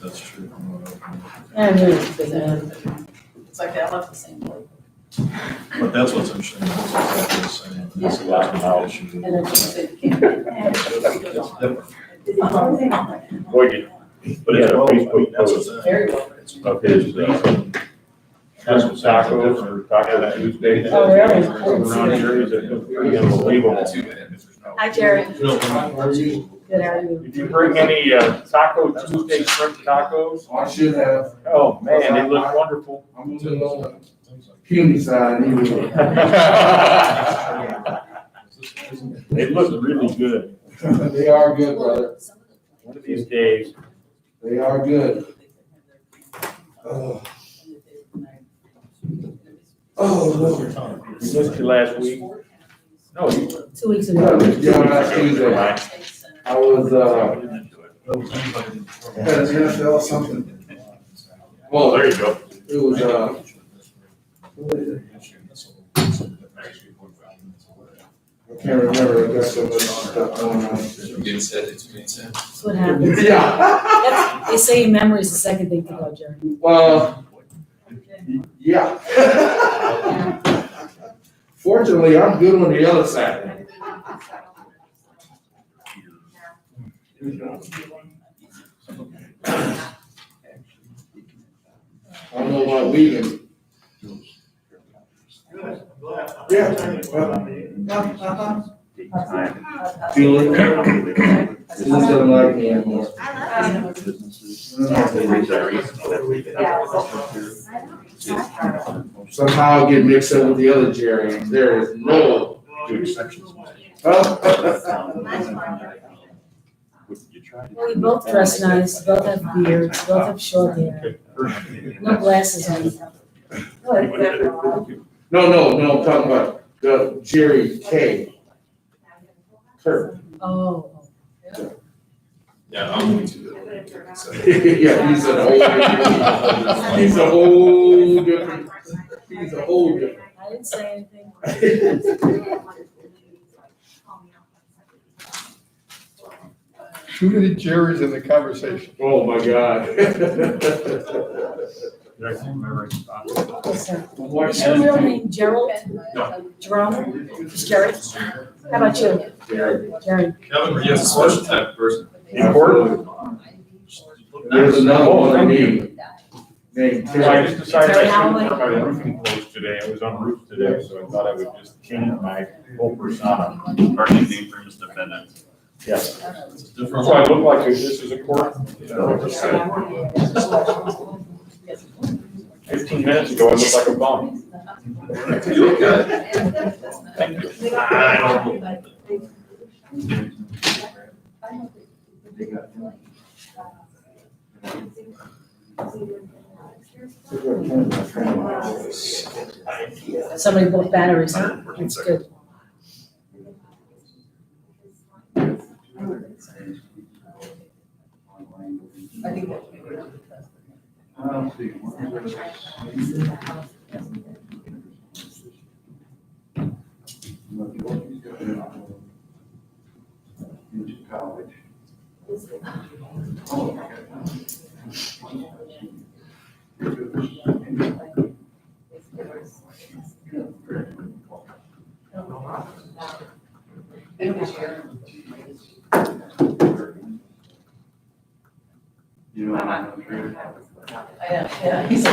That's true. I knew it was busy. It's like I left the same place. But that's what's interesting. That's exactly the same. That's the last issue. And then she said, Boy, But Yeah, it's well, Facebook that's post. what's Very well. of his, That's what's tacos or Taco Tuesday. Oh, really? I didn't Around see that. here, it's pretty unbelievable. Hi, Jerry. You know, Good, how are you? Did you bring any Taco Tuesday shrimp tacos? I should have. Oh, man, they look wonderful. I'm a little on the puny side anyway. They look really good. They are good, brother. One of these days. They are good. Oh, Lord. We missed you last week. No, you. 2 weeks ago. Yeah, last Tuesday. I was, had an NFL something. Oh, there you go. It was, I can't remember. I got so much stuff going on. That's what happens. Yeah. They say memory is the second thing to go, Jerry. Well, yeah. Fortunately, I'm good on the other side. I don't know about vegan. Yeah. Julie, this doesn't like me anymore. Somehow I get mixed up with the other Jerry. There is no. Well, we both dress nice, both have beards, both have short hair, no glasses on. No, I'm talking about the Jerry K. Kirk. Oh. Yeah, I'm going to. Yeah, he's a whole different, he's a whole different. I didn't say anything. Too many Jerrys in the conversation. Oh, my God. Is your real name Gerald? Jerome? Just Jerry? How about you? Jerry. Kevin, are you a special type of person? Important. There's another one named I Terry. just decided I Terry shouldn't Howley. wear my roofing clothes today. I was on roof today, so I thought I would just change my whole persona. Party name for his defendant. Yes. It's a different So I look like this is a court. 15 minutes ago, I looked like a bum. You look good. Thank you. I Somebody bought batteries, huh? That's good. I think that should be Into college. You know, I'm sure. Yeah, he's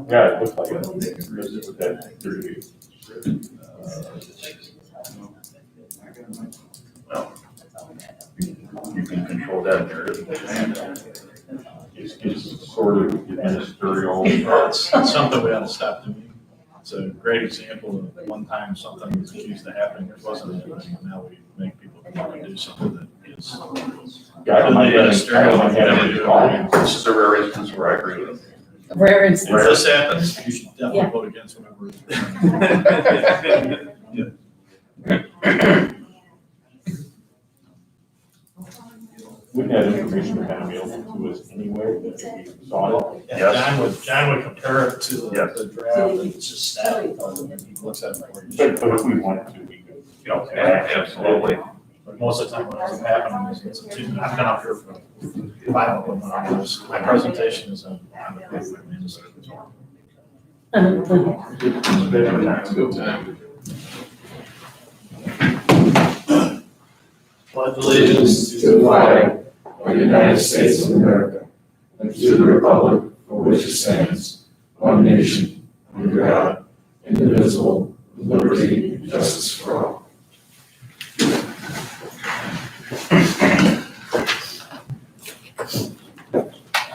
Yeah, it looks like it. Well, you can control that narrative. It's sort of ministerial. It's something we ought to stop doing. It's a great example of one time something was accused of happening, it wasn't anything, and now we make people want to do something that is. Yeah, I don't mind that. This is a rare instance where I agree with him. Rare If instance. this happens, you should definitely Yeah. vote against whatever. We had information kind of available to us anyway, that if we saw it. Yeah, Yes. John would compare it to Yes. the draft, and it's just static, and he looks at it for you. But if we wanted to, we could. You know, absolutely. But most of the time when it's happening, I've been up here for 5 of them, my presentation is on the paper, I mean, so it's all- Good time. Pledge allegiance To the flag of the United States of America, and to the republic for which it stands, one nation, under God, indivisible, with liberty and justice for all.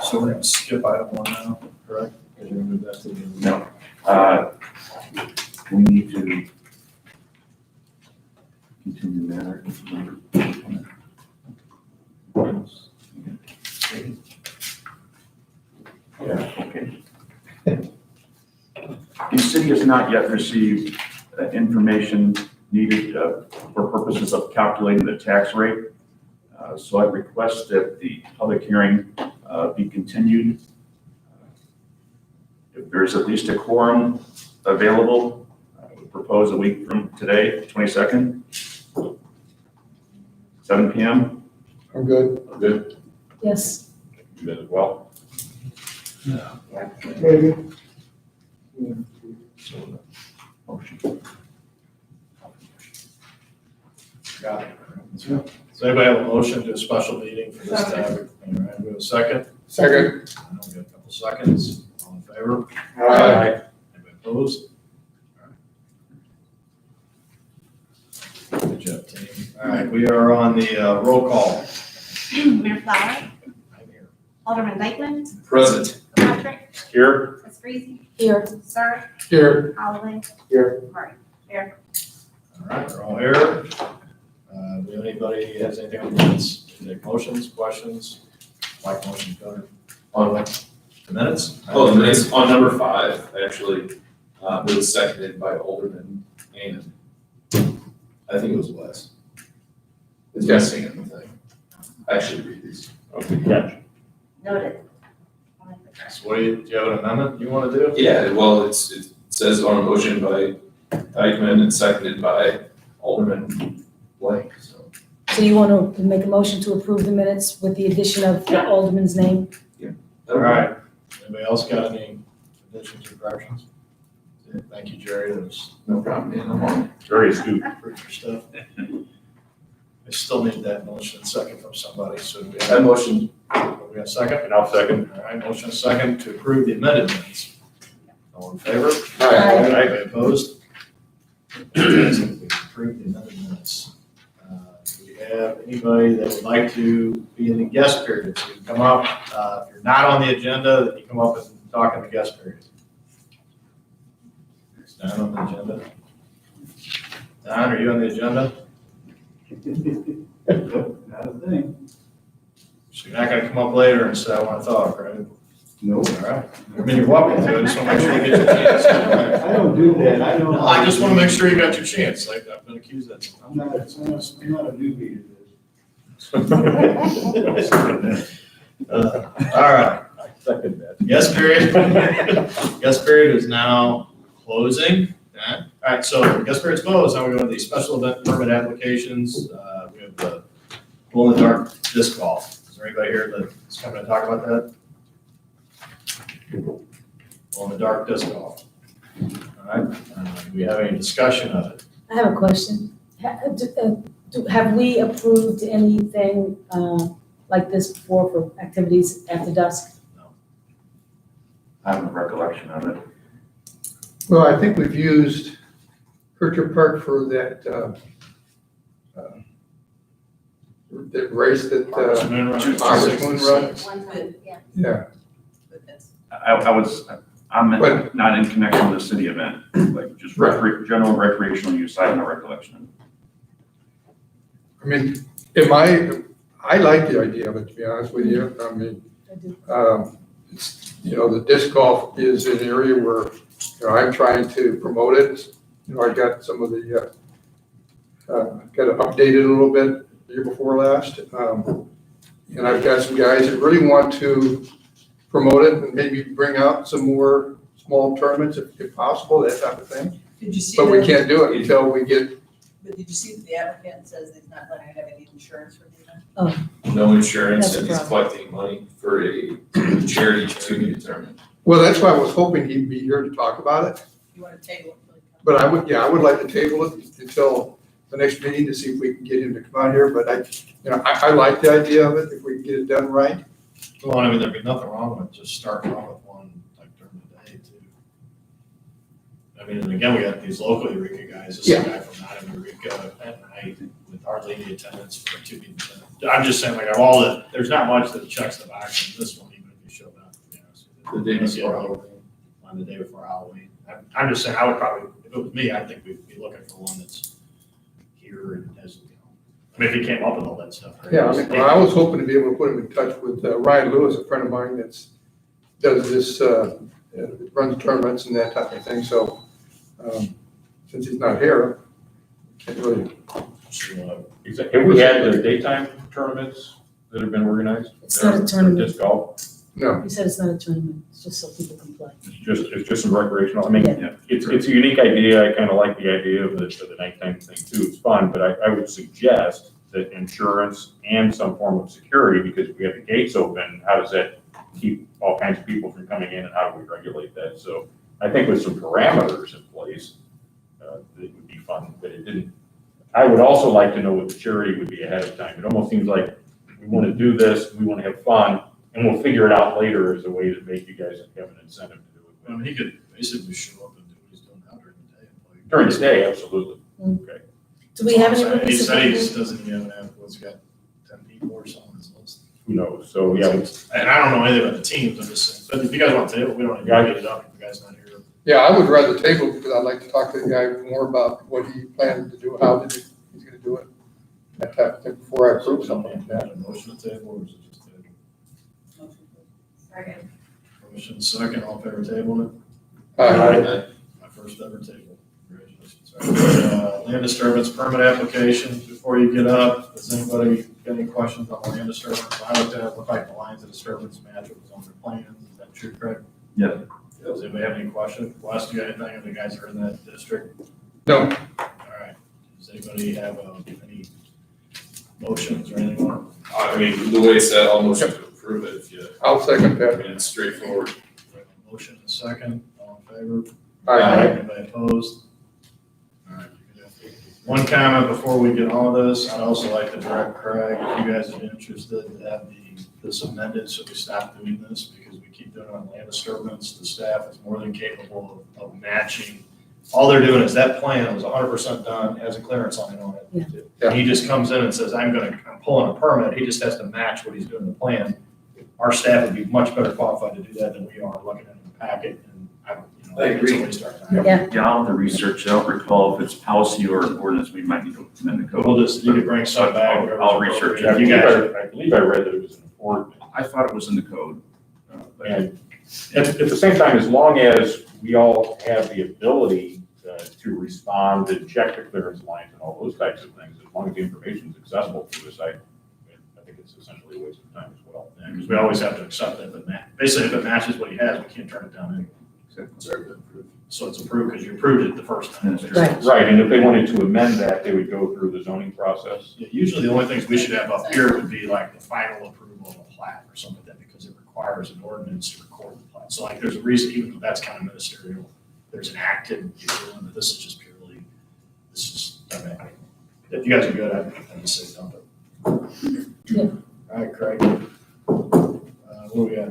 So we're gonna skip item 1 now, correct? Because you're gonna move that to the. No. We need to continue matter. Yeah, okay. The city has not yet received information needed for purposes of calculating the tax rate. So I request that the public hearing be continued. If there's at least a quorum available, I would propose a week from today, 22nd, 7 PM. I'm good. Good. Yes, You did as well. Maybe. Motion. Got it. Does anybody have a motion to a special meeting for this topic? All right, we have a second? Second. I know we got a couple seconds. All in favor? Aye. Anybody opposed? All right. Good job, team. All right, we are on the roll call. Mayor Flower, I'm here. Alderman Dykeman, Present. Patrick, Here, Esprezi, here, Sir, Here. Holloway. Here. Martin. Mayor. All right, we're all here. Do anybody has anything on the minutes? Take motions, questions? Like motion, Gunner? On The minutes? Oh, the minutes on number 5, actually, it was seconded by Alderman and I think it was Wes. It's missing in the thing. I should read these. okay, catch. Noted. So what do you have an amendment you want to do? Yeah, well, it says on a motion by Dykeman and seconded by Alderman Blank, so. so you want to make a motion to approve the minutes with the addition of the alderman's name? All right. Anybody else got any additions or corrections? Thank you, Jerry. That was No problem, man, I'm on. Very astute. pretty good stuff. I still need that motion second from somebody, so do we I have, motion, we have a second? And I'll second. All right, motion second to approve the amended minutes. All in favor? Aye. Anybody opposed? Approve the amended minutes. Do we have anybody that would like to be in the guest period? So you come up, if you're not on the agenda, you come up and talk in the guest period. It's not on the agenda. Don, are you on the agenda? Not a thing. So you're not gonna come up later and say, I wanna talk, right? No. All right. I mean, you're welcome to, I just wanna make sure you get your chance. I don't do that, I don't. No, I just wanna make sure you got your chance, like, I've been accused of that. I'm not a newbie to All right, I second that. guest period. Guest period is now closing. Okay. All right, so guest period's closed, now we go to the special event permit applications. We have the glow in the dark disc golf. Is there anybody here that's coming to talk about that? Glow in the dark disc golf. All right, do we have any discussion of it? I have a question. Have we approved anything like this before for activities after dusk? I have a recollection of it. Well, I think we've used Kircher Park for that, that race that, Harvest Moon Run. Harvest Moon Run. One time, yeah. Yeah, But that's- I'm But- not in connection with the city event, like just general recreational use, I have no recollection of it. I mean, I like the idea of it, to be honest with you. I mean, I do. it's, the disc golf is an area where, I'm trying to promote it. I got some of the, got it updated a little bit the year before last. and I've got some guys that really want to promote it and maybe bring out some more small tournaments if possible, that type of thing. Did you see But we that, can't do it until we get, but did you see that the applicant says he's not letting have any insurance for the event? No insurance, That's a and he's problem. collecting money for a charity to be determined. well, that's why I was hoping he'd be here to talk about it. You want to table it? But I would like to table it until the next meeting to see if we can get him to come out here, but I like the idea of it, if we can get it done right. Well, I mean, there'd be nothing wrong with just starting off with one like during the day too. I mean, and again, we got these local Eureka guys, this Yeah. guy from Nottingham, Eureka at night with hardly any attendance for a 2 p.m. I'm just saying, like, of all the, there's not much that checks the box in this one, even if you showed up, to be honest with The you. day before Halloween. On the day before Halloween. I'm just saying, I would probably, if it was me, I think we'd be looking for one that's here and has, I mean, if he came up with all that stuff. right? Yeah, I was hoping to be able to put him in touch with Ryan Lewis, a friend of mine does this, runs tournaments and that type of thing, so, since he's not here, can't really. Have we had the daytime tournaments that have been organized? It's not a tournament. Disc golf? No, He said it's not a tournament, it's just so people can play. It's just some recreational, I mean, Yeah. it's a unique idea, I kind of like the idea of the nighttime thing too, it's fun, but I would suggest that insurance and some form of security, because we have the gates open, how does that keep all kinds of people from coming in, and how do we regulate that? So I think with some parameters in place, it would be fun, but it didn't. I would also like to know what the charity would be ahead of time, it almost seems like we want to do this, we want to have fun, and we'll figure it out later as a way to make you guys have an incentive to do it. I mean, he could basically show up and do what he's doing now during the day. and play. During the day, absolutely. Do we have any He release said he of just doesn't even have, what's he got, 10 people or something on his list. Who knows? So, yeah, And I don't know anything about the teams, I'm just saying, but if you guys want to table, we don't need to get it up if the guy's not here. yeah, I would rather table because I'd like to talk to the guy more about what he plans to do, how he's gonna do it. That type of thing before I approve something like that. A motion to table, or is it just table? Second. Motion second, all in favor of tabling it? My first ever table. Congratulations. All right, land disturbance permit application. Before you get up, does anybody got any questions on the land disturbance? I looked at it, looked like the lines of disturbance match what was on their plans. Is that true, Craig? Yeah. Does anybody have any questions? Wes, do you got anything? The guys are in that district? No, All right. Does anybody have any motions or anything? I mean, the way it's set, I'll motion to approve it if you, I'll second I that. mean, it's straightforward. Motion and second, all in favor? Aye. Anybody opposed? All right. One comment before we get on this, I'd also like to direct Craig, if you guys are interested, to have this amended so we stop doing this, because we keep doing it on land disturbance. The staff is more than capable of matching. All they're doing is that plan was 100% done, has a clearance line on it. Yeah. He just comes in and says, I'm pulling a permit, he just has to match what he's doing in the plan. Our staff would be much better qualified to do that than we are looking at the packet, and I agree. it's a waste of our time. Yeah, I'll have to research. I don't recall if it's policy or ordinance, we might need to amend the code. We'll just, you could bring some back. whatever's I'll research it. appropriate. You guys, I believe I read that it was an ordinance. I thought it was in the code. And at the same time, as long as we all have the ability to respond and check the clearance lines and all those types of things, as long as the information is accessible to us, I think it's essentially a waste of time as well. because we always have to accept it, but basically if it matches what he has, we can't turn it down anyway. So it's approved because you approved it the first time. That's true. Right. Right, and if they wanted to amend that, they would go through the zoning process. Yeah, usually the only things we should have up here would be like the final approval of a plat or something like that, because it requires an ordinance to record the plat. So like there's a reason, even though that's kind of ministerial, there's an active, but this is just purely, I mean, if you guys are good, I'd just say dump it. Yeah. All right, Craig. What do we got?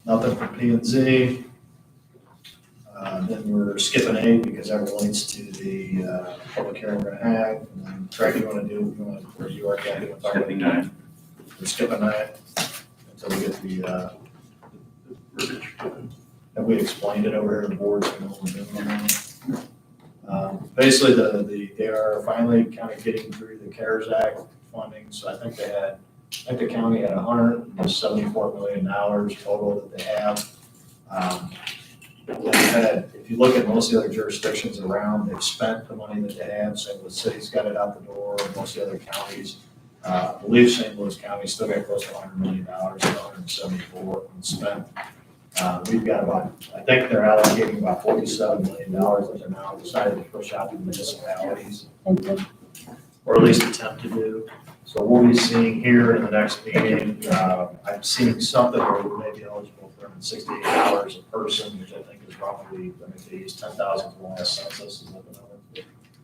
Nothing from P and Z. Then we're skipping A because that relates to the public hearing we're gonna have. And then Craig, you wanna do, where you are, Kathy, we'll talk about Skipping 9. We're skipping that until we get the verbiage. Have we explained it over here at the board? So we know what we're doing on that? Basically, they are finally kind of getting through the CARES Act funding, so I think the county had $174 million total that they have. If you look at most of the other jurisdictions around, they've spent the money that they have, so the city's got it out the door, most of the other counties. I believe St. Louis County still got close to $100 million, 174 unspent. We've got about, I think they're allocating about $47 million that they're now decided to push out to municipalities, or at least attempt to do. So we'll be seeing here in the next meeting, I'm seeing something where we may be eligible for $168 a person, which I think is roughly, let me see, it's 10,000 for the last census. Is that the number?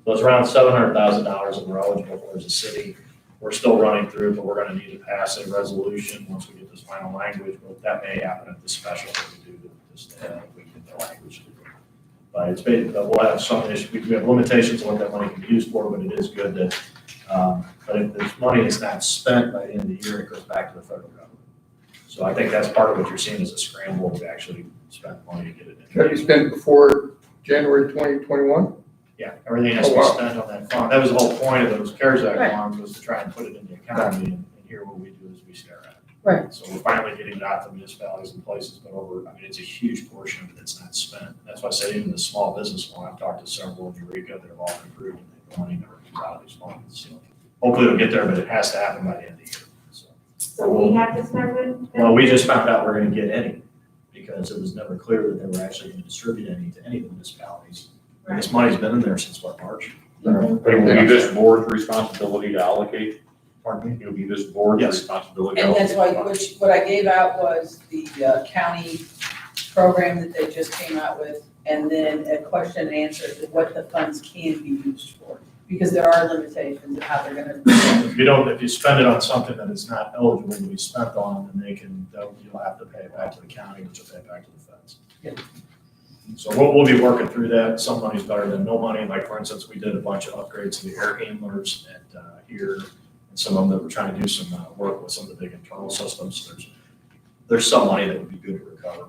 So it's around $700,000 that we're eligible for as a city. We're still running through, but we're gonna need to pass a resolution once we get this final language, but that may happen at the special that we do this, if we get the language. But it's been, we'll have some issues, we have limitations on what that money can be used for, but it is good that, but if this money is not spent by the end of the year, it goes back to the federal government. So I think that's part of what you're seeing is a scramble to actually spend money to get it in. Have you spent before January 2021? Yeah, everything has to be Oh, wow. spent on that fund. That was the whole point of those CARES Act Right. funds, was to try and put it in the economy, and here what we do is we stare at it. Right. So we're finally getting it out to municipalities and places, but I mean, it's a huge portion of it that's not spent. That's why I said even the small business one, I've talked to several in Eureka, they're all improved, and the money never comes out of these funds. So hopefully it'll get there, but it has to happen by the end of the year, so. So we have to start with. Well, we just found out we're gonna get any, because it was never clear that they were actually gonna distribute any to any of the municipalities. And this money's been in there since what, March? It will be this board's responsibility to allocate, Pardon me? it'll be this board's Yes. responsibility to And that's allocate. why, funds. what I gave out was the county program that they just came out with, and then a question and answer of what the funds can be used for. Because there are limitations of how they're gonna. If you spend it on something that is not eligible to be spent on, then you'll have to pay it back to the county, which will pay it back to the feds. Yeah. So we'll be working through that. Some money's better than no money. Like, for instance, we did a bunch of upgrades to the air handlers at, here. And some of them that were trying to do some, work with some of the big internal systems. There's some money that would be good to recover.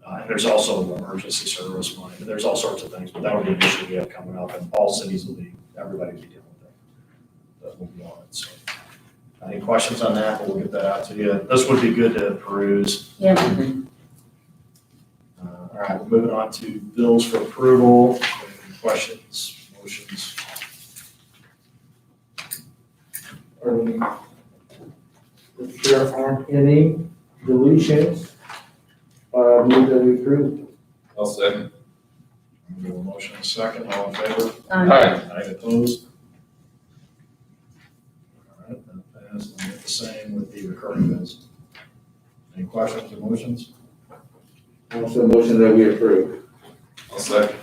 And there's also emergency service money. There's all sorts of things, but that would be an issue we have coming up, and all cities will be, everybody will be dealing with that. That will be on it, so. Any questions on that? We'll get that out to you. This would be good to peruse. Yeah. All right, we're moving on to bills for approval. Any questions, motions? If there aren't any deletions, move that we approve. I'll second. We have a motion and a second. All in favor? Aye. Opposed? All right, that passed. I'll get the same with the recurring bills. Any questions or motions? Also motion that we approve. I'll second.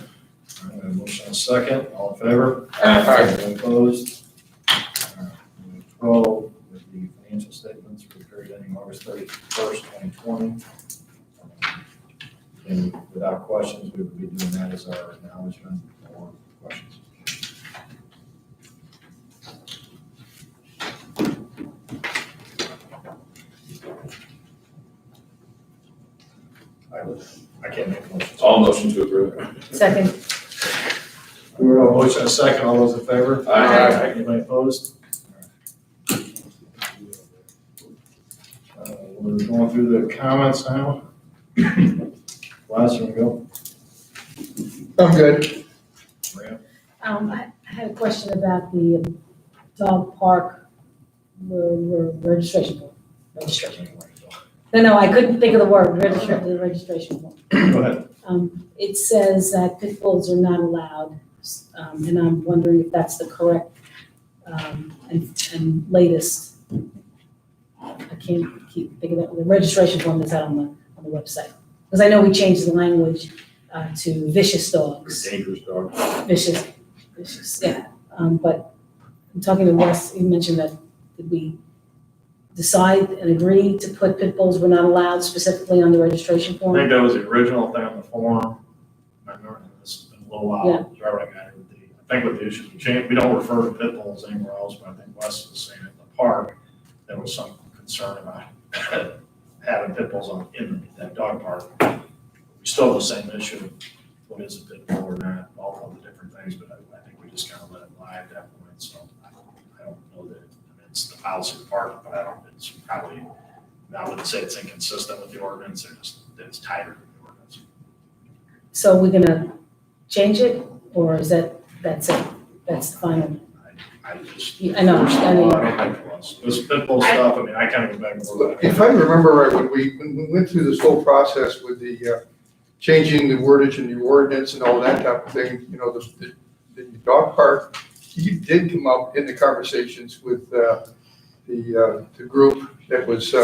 All right, we have a motion and a second. All in favor? Aye. Any opposed? All right, we have 12 with the financial statements for the period ending August 31st, 2020. And without questions, we would be doing that as our acknowledgement or questions. I can't make motions. All motion to approve. Second. Motion and a second. All those in favor? Aye. Anybody opposed? We're going through the comments now. Last, you want to go? I'm good. Maria? I had a question about the dog park registration form. Registration. No, I couldn't think of the word, registration form. Go ahead. It says that pit bulls are not allowed, and I'm wondering if that's the correct, and latest. I can't keep thinking of the registration form that's out on the website. Because I know we changed the language to vicious dogs. Dangerous dog. Vicious, yeah. But I'm talking to Wes, he mentioned that, did we decide and agree to put pit bulls were not allowed specifically on the registration I form? think that was the original thing on the form. I remember this has been a little while. Yeah. I think with the issue, we don't refer to pit bulls anywhere else, but I think Wes was saying at the park, there was some concern about having pit bulls in that dog park. We still have the same issue, what is a pit bull or not, all of the different things, but I think we just kind of let it lie at that point, so I don't know that it's the policy of the park, but it's probably, I wouldn't say it's inconsistent with the ordinance, it's tighter than the ordinance. So we're gonna change it, or is that's it? That's the final? I I just. Yeah, I know, I mean- I don't like laws. This pit bull stuff, I mean, I kind of go back and forth. If I remember right, when we went through this whole process with the changing the wordage in the ordinance and all that type of thing, you know, the dog park, he did come up in the conversations with the group that was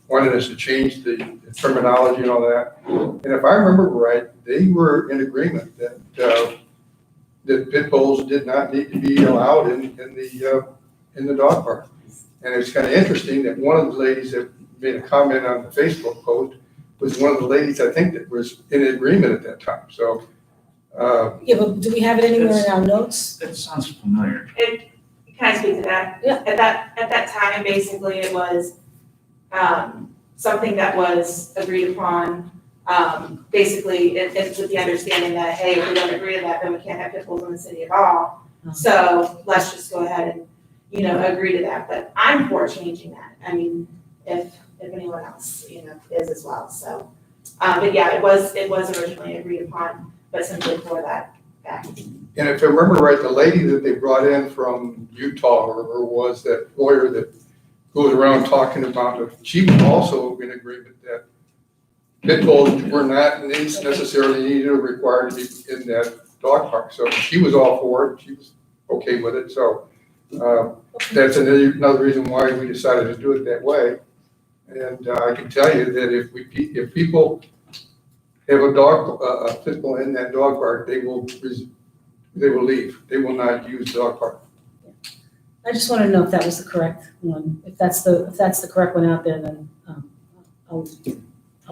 wanted us to change the terminology and all that. And if I remember right, they were in agreement that that pit bulls did not need to be allowed in the dog park. And it's kind of interesting that one of the ladies that made a comment on the Facebook post was one of the ladies, I think, that was in agreement at that time. So, Yeah, but do we have it anywhere in our notes? That sounds familiar. Can I speak to that? Yeah. At that time, basically, it was, something that was agreed upon, basically, it's with the understanding that, hey, if we don't agree to that, then we can't have pit bulls in the city at all. So let's just go ahead and, agree to that, but I'm for changing that. I mean, if anyone else, is as well, so. But yeah, it was originally agreed upon, but simply for that fact. and if I remember right, the lady that they brought in from Utah or was that lawyer that goes around talking about it, she was also in agreement that pit bulls were not necessarily needed or required to be in that dog park. So she was all for it. She was okay with it. So that's another reason why we decided to do it that way. And I can tell you that if people have a pit bull in that dog park, they will leave. They will not use the dog park. I just wanted to know if that was the correct one. If that's the correct one out there, then I'll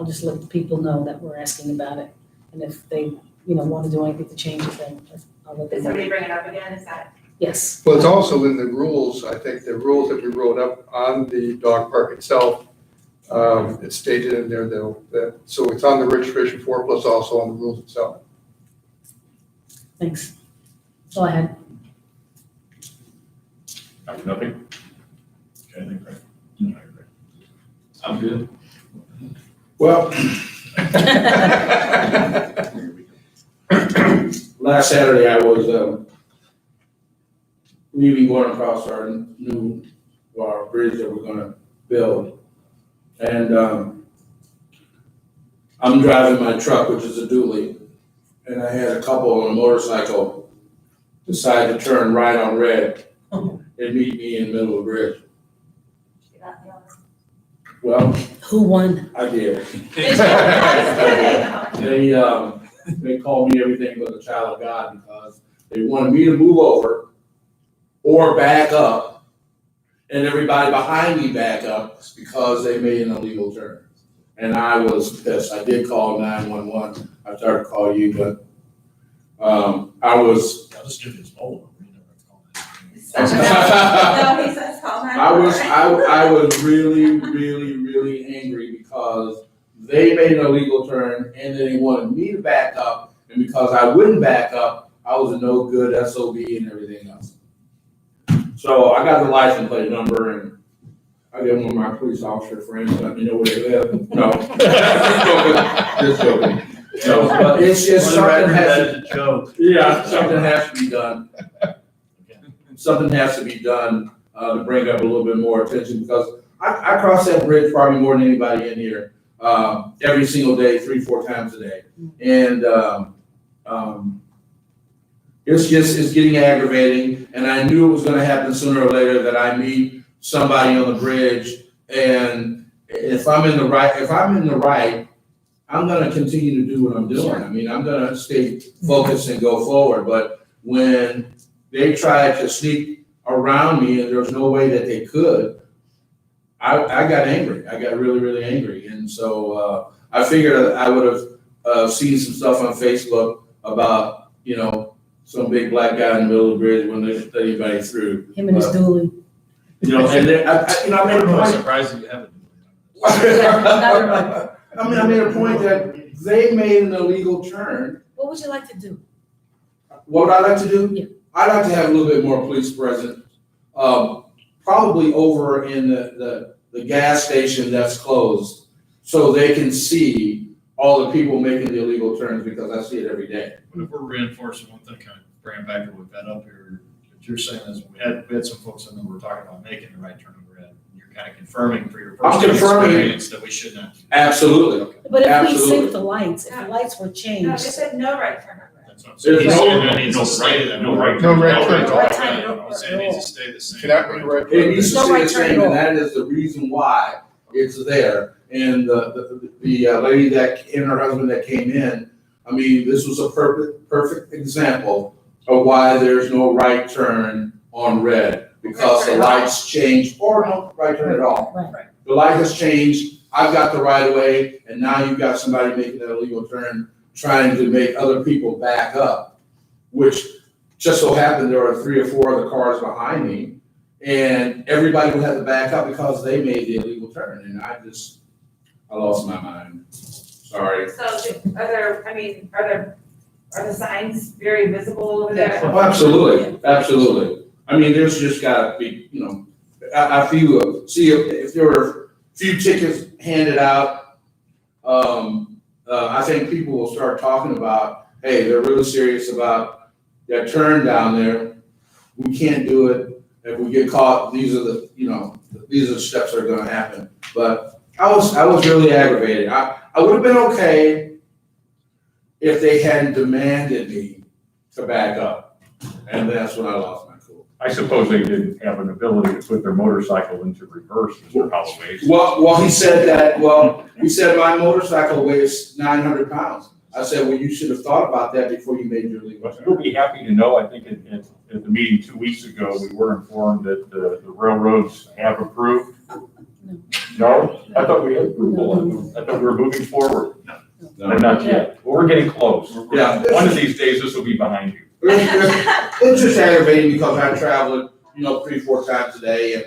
just let the people know that we're asking about it. And if they, want to do anything to change it, then I'll let them Did know. somebody bring it up again? Is that? Yes. Well, it's also in the rules, I think the rules that we wrote up on the dog park itself, it's stated in there though, so it's on the registration form plus also on the rules itself. Thanks. That's all I had. Nothing? Okay, I think right. I'm good. Well, last Saturday I was leaving going across our bridge that we're gonna build. And I'm driving my truck, which is a dually, and I had a couple on a motorcycle decide to turn right on red and meet me in the middle of the bridge. Well, Who won? I did. They called me everything but a child of God because they wanted me to move over or back up, and everybody behind me back up because they made an illegal turn. And I was pissed. I did call 911. I started to call you, but I'll just give you his mobile number. You never have to call that. No, he says call I was really, really, really angry because they made an illegal turn and then they wanted me to back up. And because I wouldn't back up, I was a no good SOB and everything else. So I got the license plate number and I got one of my police officer friends let me know where they live. No, just joking. No, but it's just something something has to be done. Something has to be done to bring up a little bit more attention because I cross that bridge probably more than anybody in here every single day, 3-4 times a day. And it's getting aggravating. And I knew it was going to happen sooner or later that I meet somebody on the bridge. And if I'm in the right, I'm going to continue to do what I'm doing. I mean, I'm going to stay focused and go forward. But when they tried to sneak around me and there was no way that they could, I got angry. I got really, really angry. And so I figured I would have seen some stuff on Facebook about, some big black guy in the middle of the bridge when they let anybody through. Him and his dually. And then I made a I'm point. surprised you haven't. I made a point that they made an illegal turn. What would you like to do? What would I like to do? Yeah. I'd like to have a little bit more police present. Probably over in the gas station that's closed, so they can see all the people making the illegal turns because I see it every day. What if we're reinforcing one thing, kind of bring it back to what we've got up here, you're saying is, we had some folks in there who were talking about making the right turn in red. You're kind of confirming for your I'm personal confirming. experience that we should not. Absolutely. But if we Absolutely. sync the lights, if the lights were No, they changed, said no right turn on red. That's what I'm saying. There's He's no- saying that needs to stay that. no right No right No turn. right turn. turn. I'm saying it needs to stay the same. Cannot be right. It needs to No stay right the turn same, at all. and that is the reason why it's there. And the lady that, and her husband that came in, I mean, this was a perfect example of why there's no right turn on red, because the lights changed, or no right turn at all. right, The light has changed, I've got the right of way, and now you've got somebody making that illegal turn, trying to make other people back up, which just so happened there are 3 or 4 other cars behind me, and everybody would have to back up because they made the illegal turn, and I lost my mind. Sorry. So are the signs very visible over there? Oh, absolutely, absolutely. I mean, there's just gotta be, I feel, see, if there were a few tickets handed out, I think people will start talking about, hey, they're really serious about that turn down there. We can't do it. If we get caught, these are the steps that are gonna happen. But I was really aggravated. I would have been okay if they hadn't demanded me to back up. And that's when I lost my cool. I suppose they didn't have an ability to put their motorcycle into reverse, Mr. Holloway. Well, he said my motorcycle weighs 900 pounds. I said, well, you should have thought about that before you made your legal But you'll turn. be happy to know, I think at the meeting 2 weeks ago, we were informed that the railroads have approved. No? I thought we had approval on them. I thought we were moving forward. No, not yet. But we're getting close. Yeah. One of these days, this will be behind you. It's just aggravating because I travel, 3-4 times a day and,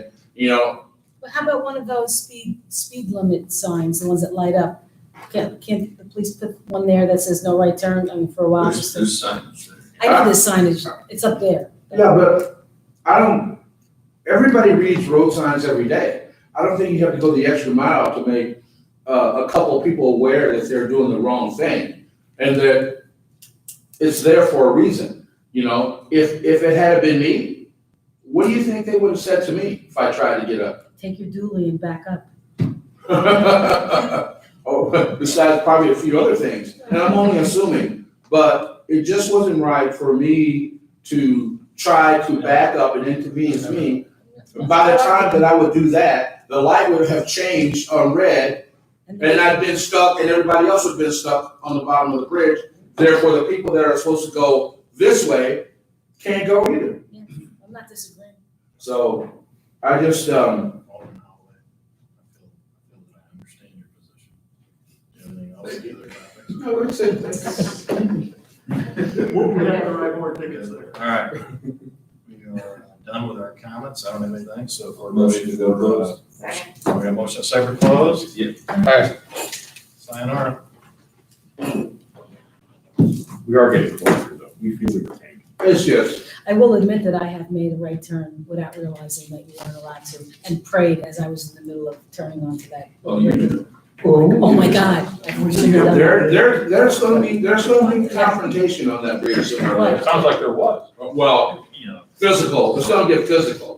but how about one of those speed limit signs, the ones that light up? Can't the police put one there that says no right turn, I mean, for a while? There's signage there. I know this signage, it's up there. yeah, but everybody reads road signs every day. I don't think you have to go the extra mile to make a couple of people aware that they're doing the wrong thing and that it's there for a reason. If it had been me, what do you think they would have said to me if I tried to get up? Take your dually and back up. Oh, besides probably a few other things, and I'm only assuming, but it just wasn't right for me to try to back up and inconvenience me. By the time that I would do that, the light would have changed on red, and I'd been stuck, and everybody else would have been stuck on the bottom of the bridge. Therefore, the people that are supposed to go this way can't go either. Yeah, I'm not disagreeing. So I just, I understand your position. Do you have anything else? Thank you. Other topics? no, it's We have to write more tickets there. All right. We are done with our comments. I don't have anything, so for a motion to go close. Second. We have a motion to separate close. Yeah. Sayonara. We are getting closer, though. We feel the pain. It's just, I will admit that I have made a right turn without realizing that you weren't allowed to, and prayed as I was in the middle of turning onto that. Oh, you do. Oh my God. I've really done that. there's gonna be confrontation on that bridge sooner or It later. sounds like there was. Well, physical, it's gonna get physical.